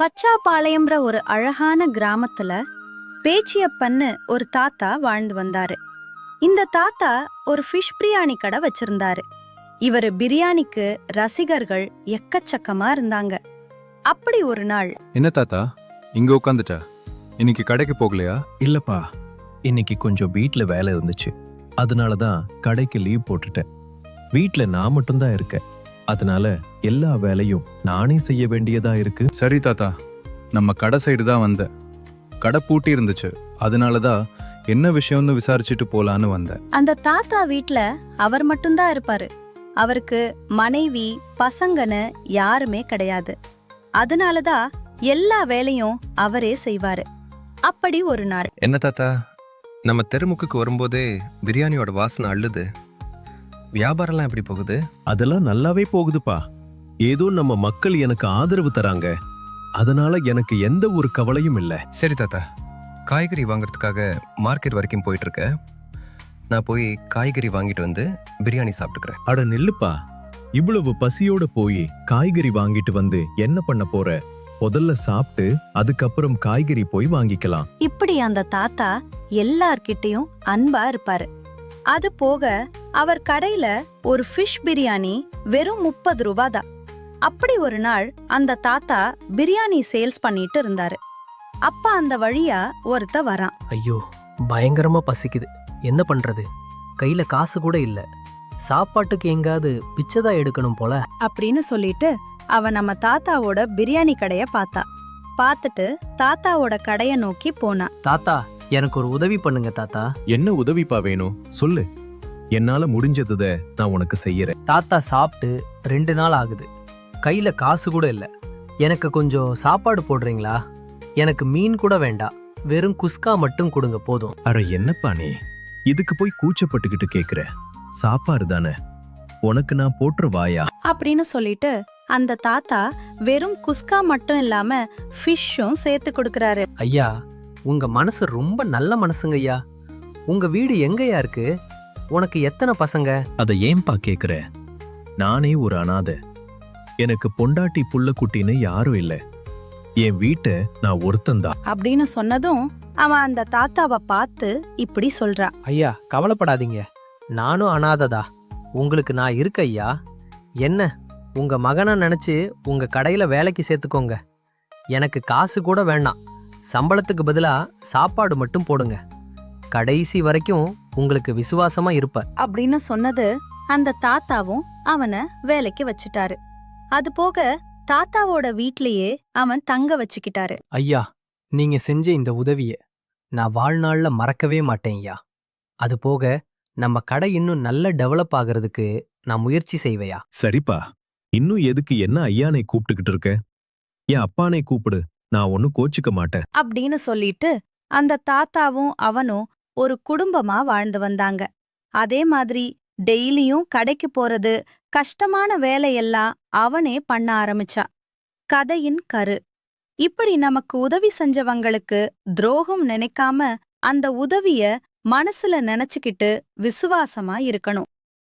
பச்சாபாளையம்ன்ற ஒரு அழகான கிராமத்துல பேச்சியப்பன்னு ஒரு தாத்தா வாழ்ந்து வந்தாரு. இந்த தாத்தா ஒரு ஃபிஷ் பிரியாணி கடை வச்சிருந்தாரு. இவரு பிரியாணிக்கு ரசிகர்கள் எக்கச்சக்கமா இருந்தாங்க. அப்படி ஒரு நாள், என்ன தாத்தா இங்க உட்காந்துட்ட? இன்னைக்கு கடைக்கு போகலையா? இல்லப்பா, இன்னைக்கு கொஞ்சம் வீட்ல வேலை இருந்துச்சு. அதனால தான் கடைக்கு லீவ் போட்டுட்டேன். வீட்ல நான் மட்டும்தான் இருக்கேன். அதனால எல்லா வேலையும் நானே செய்ய வேண்டியதா இருக்கு. சரி தாத்தா, நம்ம கடை சைடு தான் வந்தேன். கடை பூட்டி இருந்துச்சு, அதனாலதான் என்ன விஷயம்னு விசாரிச்சுட்டு போலான்னு வந்தேன். அந்த தாத்தா வீட்ல அவர் மட்டும்தான் இருப்பாரு. அவருக்கு மனைவி பசங்கன்னு யாருமே கிடையாது. அதனாலதான் எல்லா வேலையும் அவரே செய்வாரு. அப்படி ஒரு நாள், என்ன தாத்தா, நம்ம தெருமுக்குக்கு வரும்போதே பிரியாணியோட வாசனை அள்ளுது. வியாபாரம்லாம் எப்படி போகுது? அதெல்லாம் நல்லாவே போகுதுப்பா. ஏதோ நம்ம மக்கள் எனக்கு ஆதரவு தராங்க. அதனால எனக்கு எந்த ஒரு கவலையும் இல்ல. சரி தாத்தா, காய்கறி வாங்குறதுக்காக மார்க்கெட் வரைக்கும் போயிட்டு இருக்க. நான் போய் காய்கறி வாங்கிட்டு வந்து பிரியாணி சாப்பிட்டுக்கிறேன். அட நில்லுப்பா, இவ்வளவு பசியோட போய் காய்கறி வாங்கிட்டு வந்து என்ன பண்ண போற? முதல்ல சாப்பிட்டு அதுக்கப்புறம் காய்கறி போய் வாங்கிக்கலாம். இப்படி அந்த தாத்தா எல்லார்கிட்டயும் அன்பா இருப்பாரு. அது போக அவர் கடையில ஒரு ஃபிஷ் பிரியாணி வெறும் 30 ரூபாய் தான். அப்படி ஒரு நாள் அந்த தாத்தா பிரியாணி சேல்ஸ் பண்ணிட்டு இருந்தாரு. அப்ப அந்த வழியா ஒருத்த வரான். ஐயோ, பயங்கரமா பசிக்குது. என்ன பண்றது? கையில காசு கூட இல்ல. சாப்பாட்டுக்கு எங்காவது பிச்சைதான் எடுக்கணும் போல அப்படின்னு சொல்லிட்டு அவன் நம்ம தாத்தாவோட பிரியாணி கடைய பார்த்துட்டு தாத்தாவோட கடைய நோக்கி போனான். தாத்தா, எனக்கு ஒரு உதவி பண்ணுங்க தாத்தா. என்ன உதவிப்பா வேணும்? சொல்லு. என்னால முடிஞ்சத நான் உனக்கு செய்யறேன். தாத்தா, சாப்பிட்டு 2 நாள் ஆகுது. கையில காசு கூட இல்ல. எனக்கு கொஞ்சம் சாப்பாடு போடுறீங்களா? எனக்கு மீன் கூட வேண்டாம், வெறும் குஸ்கா மட்டும் கொடுங்க போதும். அட என்னப்பா நீ இதுக்கு போய் கூச்சப்பட்டுக்கிட்டு கேக்குற? சாப்பாடு தானே, உனக்கு நான் போட்டுற வாயா அப்படின்னு சொல்லிட்டு அந்த தாத்தா வெறும் குஸ்கா மட்டும் இல்லாம ஃபிஷ்ஷும் சேர்த்து கொடுக்கறாரு. ஐயா, உங்க மனசு ரொம்ப நல்ல மனசுங்க ஐயா. உங்க வீடு எங்கயா இருக்கு? உனக்கு எத்தனை பசங்க? அதை ஏன்பா கேக்குற? நானே ஒரு அனாதை. எனக்கு பொண்டாட்டி புள்ள குட்டின்னு யாரும் இல்ல. என் வீட்டை நான் ஒருத்தந்தான் அப்படின்னு சொன்னதும் அவன் அந்த தாத்தாவை பார்த்து இப்படி சொல்றான். ஐயா, கவலைப்படாதீங்க. நானும் அனாததா. உங்களுக்கு நான் இருக்க ஐயா. என்ன, உங்க மகனை நினைச்சு உங்க கடையில வேலைக்கு சேர்த்துக்கோங்க. எனக்கு காசு கூட வேண்டாம். சம்பளத்துக்கு பதிலா சாப்பாடு மட்டும் போடுங்க. கடைசி வரைக்கும் உங்களுக்கு விசுவாசமா இருப்ப அப்படின்னு சொன்னது அந்த தாத்தாவும் அவனை வேலைக்கு வச்சுட்டாரு. அது போக தாத்தாவோட வீட்லயே அவன் தங்க வச்சுக்கிட்டாரு. ஐயா, நீங்க செஞ்ச இந்த உதவிய நான் வாழ்நாள்ல மறக்கவே மாட்டேன் ஐயா. அது போக நம்ம கடை இன்னும் நல்ல டெவலப் ஆகிறதுக்கு நான் முயற்சி செய்வையா. சரிப்பா, இன்னும் எதுக்கு என்ன ஐயானை கூப்பிட்டுக்கிட்டு இருக்க? என் அப்பானை கூப்பிடு, நான் ஒன்னும் கோச்சிக்க மாட்டேன் அப்படின்னு சொல்லிட்டு அந்த தாத்தாவும் அவனும் ஒரு குடும்பமா வாழ்ந்து வந்தாங்க. அதே மாதிரி டெய்லியும் கடைக்கு போறது, கஷ்டமான வேலையெல்லாம் அவனே பண்ண ஆரம்பிச்சா. கதையின் கரு: இப்படி நமக்கு உதவி செஞ்சவங்களுக்கு துரோகம் நினைக்காம அந்த உதவிய மனசுல நினைச்சுக்கிட்டு விசுவாசமா இருக்கணும்.